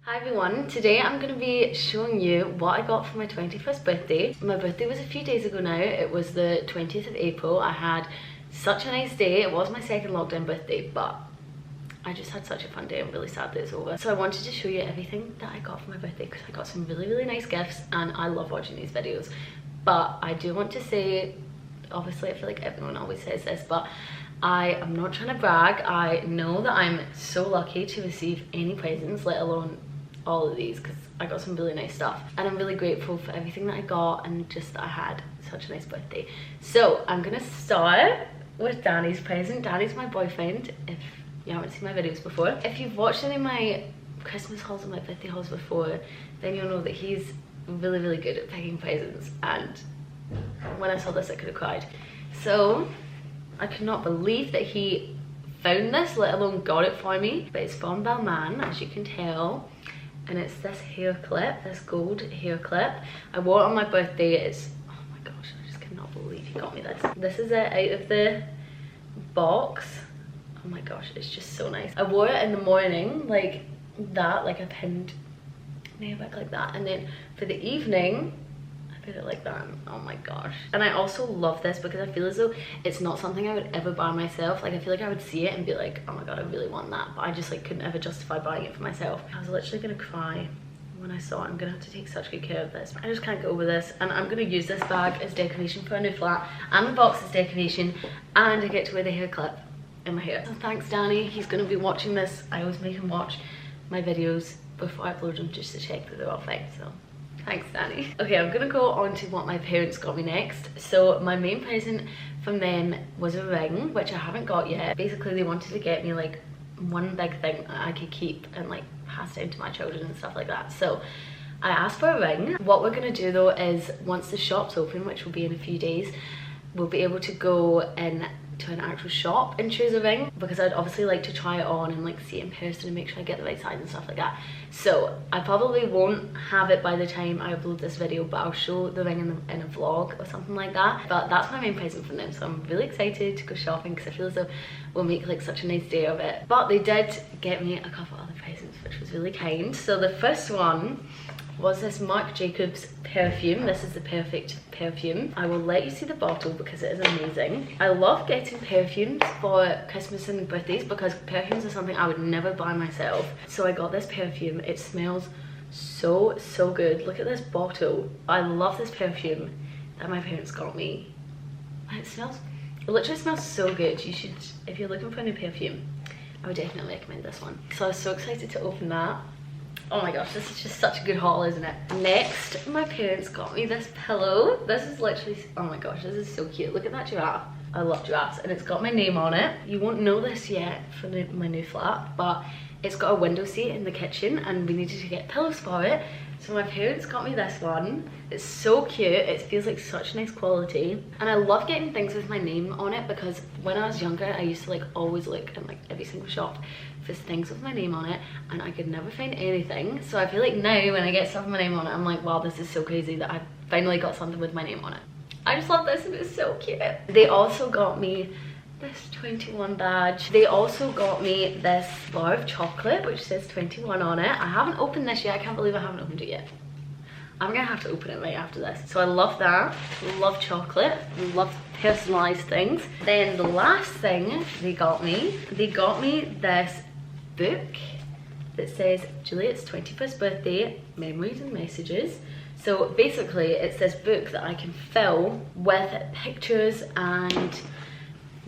Hi everyone, today I'm going to be showing you what I got for my 21st birthday. My birthday was a few days ago now. It was the 20th of April. I had such a nice day. It was my second lockdown birthday, but I just had such a fun day. I'm really sad that it's over. So I wanted to show you everything that I got for my birthday because I got some really nice gifts and I love watching these videos. But I do want to say, obviously I feel like everyone always says this, but I am not trying to brag. I know that I'm so lucky to receive any presents, let alone all of these, because I got some really nice stuff and I'm really grateful for everything that I got and just that I had such a nice birthday. So I'm gonna start with Danny's present. Danny's my boyfriend, if you haven't seen my videos before. If you've watched any of my Christmas hauls and my birthday hauls before, then you'll know that he's really good at picking presents, and when I saw this I could have cried. So I could not believe that he found this, let alone got it for me. But it's from Balmain, as you can tell. And it's this hair clip, this gold hair clip. I wore it on my birthday. It's, oh my gosh, I just cannot believe he got me this. This is it out of the box. Oh my gosh, it's just so nice. I wore it in the morning, like that, like I pinned my hair back like that. And then for the evening, I put it like that. Oh my gosh. And I also love this because I feel as though it's not something I would ever buy myself. Like I feel like I would see it and be like, oh my god, I really want that, but I just like couldn't ever justify buying it for myself. I was literally gonna cry when I saw it. I'm gonna have to take such good care of this. I just can't get over this, and I'm gonna use this bag as decoration for a new flat, and the box as decoration, and I get to wear the hair clip in my hair. So thanks Danny. He's gonna be watching this. I always make him watch my videos before I upload them just to check that they're all fine, so thanks Danny. Okay, I'm gonna go on to what my parents got me next. So my main present from them was a ring, which I haven't got yet. Basically they wanted to get me like one big thing that I could keep and like pass down to my children and stuff like that. So I asked for a ring. What we're gonna do though is once the shop's open, which will be in a few days, we'll be able to go in to an actual shop and choose a ring, because I'd obviously like to try it on and like see it in person and make sure I get the right size and stuff like that. So I probably won't have it by the time I upload this video, but I'll show the ring in a vlog or something like that. But that's my main present from them, so I'm really excited to go shopping because I feel as though we'll make like such a nice day of it. But they did get me a couple other presents, which was really kind. So the first one was this Marc Jacobs perfume. This is the perfect perfume. I will let you see the bottle because it is amazing. I love getting perfumes for Christmas and birthdays because perfumes are something I would never buy myself. So I got this perfume. It smells so good. Look at this bottle. I love this perfume that my parents got me. It literally smells so good. You should, if you're looking for a new perfume, I would definitely recommend this one. So I was so excited to open that. Oh my gosh, this is just such a good haul, isn't it? Next, my parents got me this pillow. This is literally, oh my gosh, this is so cute. Look at that giraffe. I love giraffes, and it's got my name on it. You won't know this yet for my new flat, but it's got a window seat in the kitchen and we needed to get pillows for it. So my parents got me this one. It's so cute. It feels like such nice quality. And I love getting things with my name on it because when I was younger, I used to like always look in like every single shop for things with my name on it and I could never find anything. So I feel like now when I get stuff with my name on it, I'm like, wow, this is so crazy that I finally got something with my name on it. I just love this and it's so cute. They also got me this 21 badge. They also got me this bar of chocolate which says 21 on it. I haven't opened this yet. I can't believe I haven't opened it yet. I'm gonna have to open it right after this. So I love that. Love chocolate. Love personalized things. Then the last thing they got me this book that says Juliet's 21st birthday memories and messages. So basically it's this book that I can fill with pictures and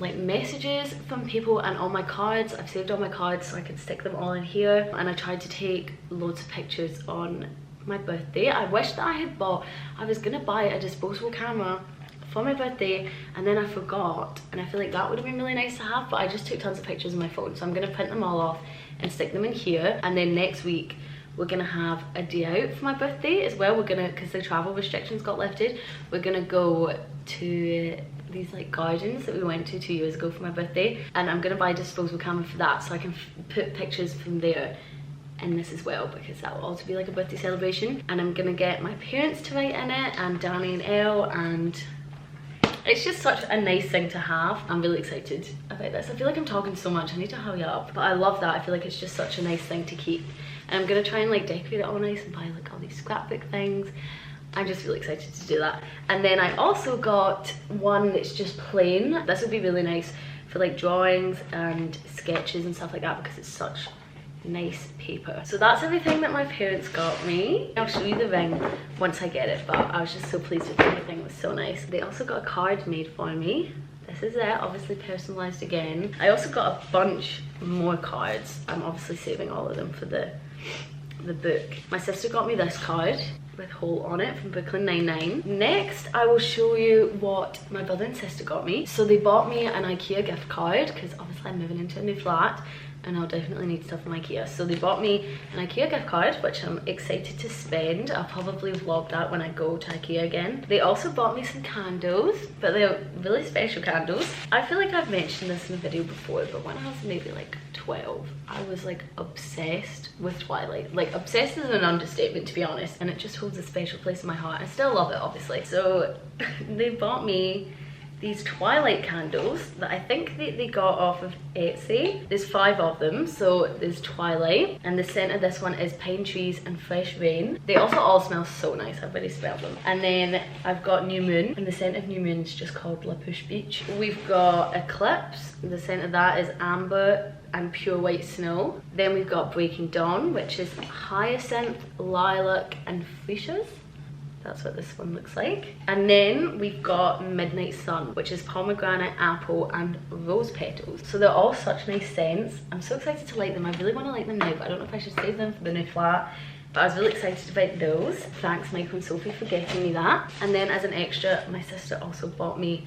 like messages from people and all my cards. I've saved all my cards so I can stick them all in here, and I tried to take loads of pictures on my birthday. I wish that I was gonna buy a disposable camera for my birthday and then I forgot, and I feel like that would have been really nice to have, but I just took tons of pictures on my phone, so I'm gonna print them all off and stick them in here. And then next week we're gonna have a day out for my birthday as well. We're gonna, because the travel restrictions got lifted, we're gonna go to these like gardens that we went to 2 years ago for my birthday, and I'm gonna buy a disposable camera for that so I can put pictures from there in this as well, because that will also be like a birthday celebration. And I'm gonna get my parents to write in it, and Danny and Elle, and It's just such a nice thing to have. I'm really excited about this. I feel like I'm talking so much, I need to hurry up, but I love that. I feel like it's just such a nice thing to keep, and I'm gonna try and like decorate it all nice and buy like all these scrapbook things. I'm just really excited to do that. And then I also got one that's just plain. This would be really nice for like drawings and sketches and stuff like that, because it's such nice paper. So that's everything that my parents got me. I'll show you the ring once I get it, but I was just so pleased with everything. It was so nice. They also got a card made for me. This is it, obviously personalized again. I also got a bunch more cards. I'm obviously saving all of them for the book. My sister got me this card with Hole on it from Brooklyn Nine-Nine. Next, I will show you what my brother and sister got me. So they bought me an IKEA gift card, because obviously I'm moving into a new flat and I'll definitely need stuff from IKEA. So they bought me an IKEA gift card, which I'm excited to spend. I'll probably vlog that when I go to IKEA again. They also bought me some candles, but they're really special candles. I feel like I've mentioned this in a video before, but when I was maybe like 12, I was like obsessed with Twilight. Like obsessed is an understatement, to be honest, and it just holds a special place in my heart. I still love it, obviously. So they bought me these Twilight candles that I think they got off of Etsy. There's 5 of them, so there's Twilight, and the scent of this one is Pine Trees and Fresh Rain. They also all smell so nice, I've already smelled them. And then I've got New Moon, and the scent of New Moon is just called La Push Beach. We've got Eclipse, the scent of that is Amber and Pure White Snow. Then we've got Breaking Dawn, which is Hyacinth, Lilac and Fuchsias. That's what this one looks like. And then we've got Midnight Sun, which is pomegranate, apple and rose petals. So they're all such nice scents. I'm so excited to light them. I really want to light them now, but I don't know if I should save them for the new flat. But I was really excited about those. Thanks Michael and Sophie for getting me that. And then as an extra, my sister also bought me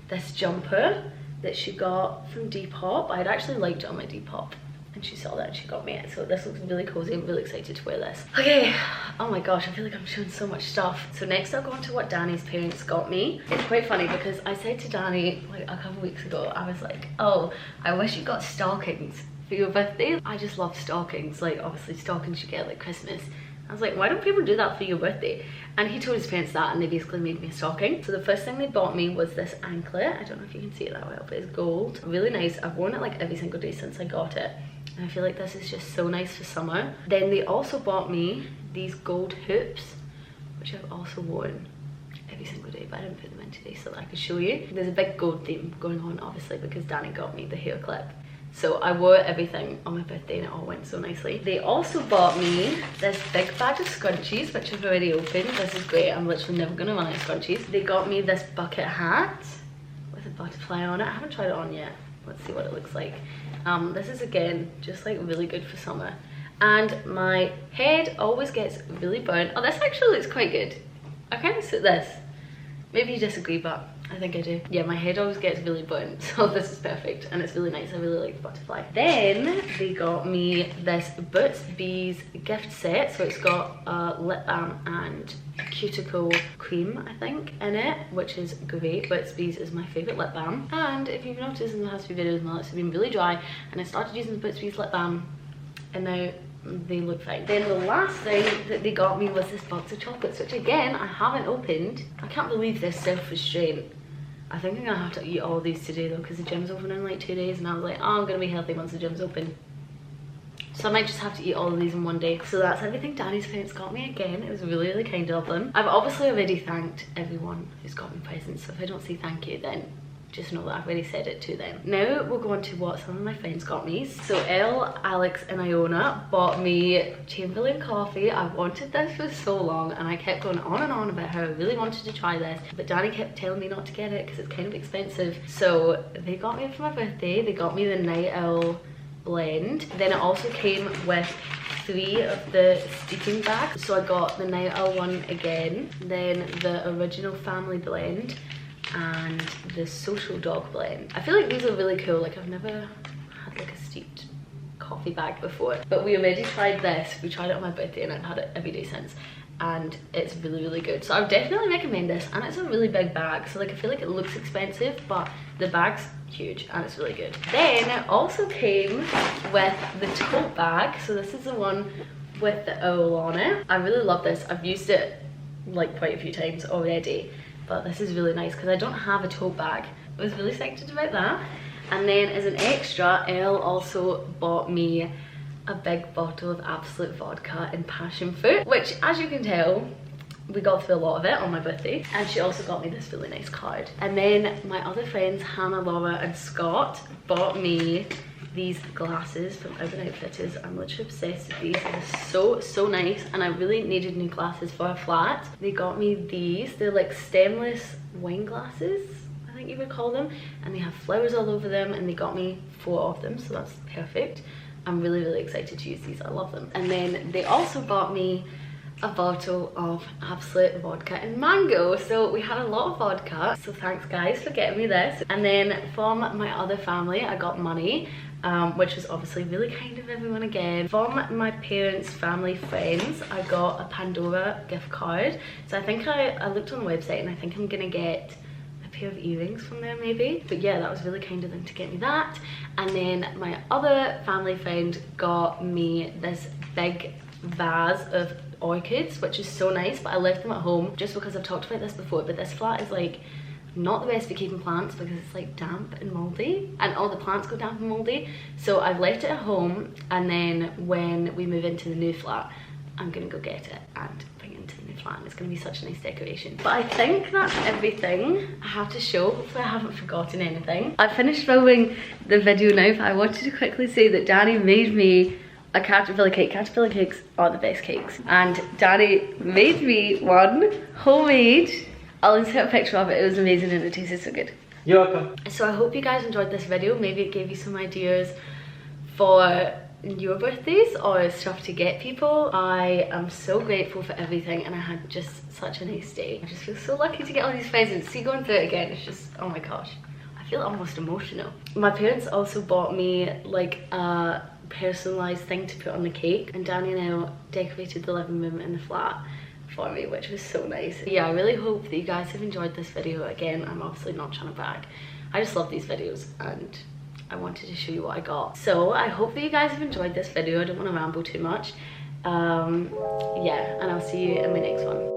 this jumper that she got from Depop. I had actually liked it on my Depop, and she saw that and she got me it. So this looks really cozy. I'm really excited to wear this. Okay, oh my gosh, I feel like I'm showing so much stuff. So next I'll go on to what Danny's parents got me. It's quite funny because I said to Danny like a couple weeks ago, I was like, oh, I wish you got stockings for your birthday. I just love stockings. Like obviously stockings you get at like Christmas. I was like, why don't people do that for your birthday? And he told his parents that, and they basically made me a stocking. So the first thing they bought me was this anklet. I don't know if you can see it that well, but it's gold. Really nice. I've worn it like every single day since I got it. And I feel like this is just so nice for summer. Then they also bought me these gold hoops, which I've also worn every single day, but I didn't put them in today so that I could show you. There's a big gold theme going on, obviously, because Danny got me the hair clip. So I wore everything on my birthday and it all went so nicely. They also bought me this big bag of scrunchies, which I've already opened. This is great. I'm literally never gonna run out of scrunchies. They got me this bucket hat with a butterfly on it. I haven't tried it on yet. Let's see what it looks like. This is again just like really good for summer. And my head always gets really burnt. Oh, this actually looks quite good. I kind of suit this. Maybe you disagree, but I think I do. Yeah, my head always gets really burnt, so this is perfect and it's really nice. I really like the butterfly. Then they got me this Burt's Bees gift set. So it's got a lip balm and cuticle cream, I think, in it, which is great. Burt's Bees is my favourite lip balm. And if you've noticed in the past few videos, my lips have been really dry, and I started using the Burt's Bees lip balm and now they look fine. Then the last thing that they got me was this box of chocolates, which again I haven't opened. I can't believe this self-restraint. I think I'm gonna have to eat all these today though, because the gym's open in like 2 days, and I was like, oh, I'm gonna be healthy once the gym's open. So I might just have to eat all of these in one day. So that's everything Danny's parents got me again. It was really kind of them. I've obviously already thanked everyone who's got me presents, so if I don't say thank you, then just know that I've already said it to them. Now we'll go on to what some of my friends got me. So Elle, Alex and Iona bought me Chamberlain coffee. I wanted this for so long and I kept going on and on about how I really wanted to try this, but Danny kept telling me not to get it because it's kind of expensive. So they got me it for my birthday. They got me the Night Owl blend. Then it also came with 3 of the steeping bags. So I got the Night Owl one again, then the original family blend, and the social dog blend. I feel like these are really cool. Like I've never had like a steeped coffee bag before, but we already tried this. We tried it on my birthday and I've had it every day since, and it's really good. So I would definitely recommend this, and it's a really big bag, so like I feel like it looks expensive, but the bag's huge and it's really good. Then it also came with the tote bag. So this is the one with the owl on it. I really love this. I've used it like quite a few times already. but this is really nice because I don't have a tote bag. I was really excited about that. And then as an extra, Elle also bought me a big bottle of Absolute vodka in passion fruit, which, as you can tell, we got through a lot of it on my birthday. And she also got me this really nice card. And then my other friends, Hannah, Laura and Scott, bought me these glasses from Urban Outfitters. I'm literally obsessed with these. They're so nice, and I really needed new glasses for a flat. They got me these. They're like stemless wine glasses, I think you would call them, and they have flowers all over them, and they got me 4 of them, so that's perfect. I'm really excited to use these. I love them. And then they also bought me a bottle of Absolute vodka and mango. So we had a lot of vodka, so thanks guys for getting me this. And then from my other family I got money, which was obviously really kind of everyone again. From my parents, family, friends, I got a Pandora gift card. So I think I looked on the website, and I think I'm gonna get a pair of earrings from there maybe. But yeah, that was really kind of them to get me that. And then my other family friend got me this big vase of orchids, which is so nice, but I left them at home just because I've talked about this before, but this flat is like not the best for keeping plants because it's like damp and moldy, and all the plants go damp and moldy. So I've left it at home, and then when we move into the new flat, I'm gonna go get it and bring it into the new flat, and it's gonna be such a nice decoration. But I think that's everything I have to show. Hopefully I haven't forgotten anything. I've finished filming the video now, but I wanted to quickly say that Danny made me a caterpillar cake. Caterpillar cakes are the best cakes, and Danny made me one homemade. I'll insert a picture of it. It was amazing and it tasted so good. You're welcome. So I hope you guys enjoyed this video. Maybe it gave you some ideas for your birthdays or stuff to get people. I am so grateful for everything, and I had just such a nice day. I just feel so lucky to get all these presents. See, going through it again, it's just, oh my gosh, I feel almost emotional. My parents also bought me like a personalised thing to put on the cake, and Danny and I decorated the living room in the flat for me, which was so nice. Yeah, I really hope that you guys have enjoyed this video. Again, I'm obviously not trying to brag. I just love these videos, and I wanted to show you what I got. So I hope that you guys have enjoyed this video. I don't want to ramble too much. Yeah, and I'll see you in my next one.